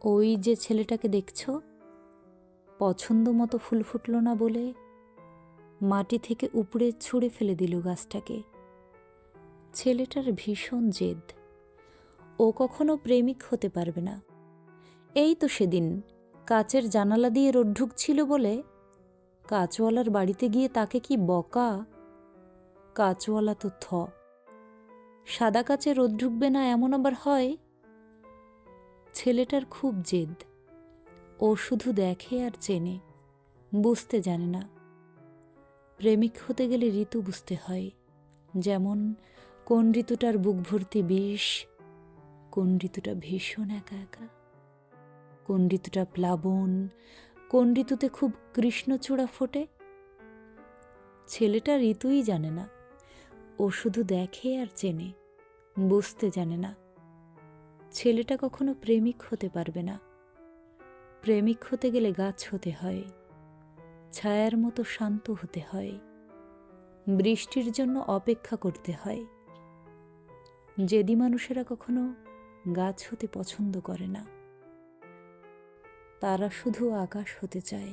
ওই যে ছেলেটাকে দেখছো, পছন্দ মতো ফুল ফুটল না বলে মাটি থেকে উপড়ে ছুঁড়ে ফেলে দিল গাছটাকে। ছেলেটার ভীষণ জেদ, ও কখনো প্রেমিক হতে পারবে না। এই তো সেদিন কাচের জানালা দিয়ে রোদ ঢুকছিল বলে কাচওয়ালার বাড়িতে গিয়ে তাকে কি বকা! কাচওয়ালা তো সাদা কাচে রোদ ঢুকবে না এমন আবার হয়? ছেলেটার খুব জেদ, ও শুধু দেখে আর চেনে, বুঝতে জানে না। প্রেমিক হতে গেলে ঋতু বুঝতে হয়, যেমন কোন ঋতুটার বুক ভর্তি বিষ, কোন ঋতুটা ভীষণ একা একা, কোন ঋতুটা প্লাবন, কোন ঋতুতে খুব কৃষ্ণচূড়া ফোটে। ছেলেটা ঋতুই জানে না, ও শুধু দেখে আর চেনে, বুঝতে জানে না। ছেলেটা কখনো প্রেমিক হতে পারবে না। প্রেমিক হতে গেলে গাছ হতে হয়, ছায়ার মতো শান্ত হতে হয়, বৃষ্টির জন্য অপেক্ষা করতে হয়। জেদি মানুষেরা কখনো গাছ হতে পছন্দ করে না, তারা শুধু আকাশ হতে চায়।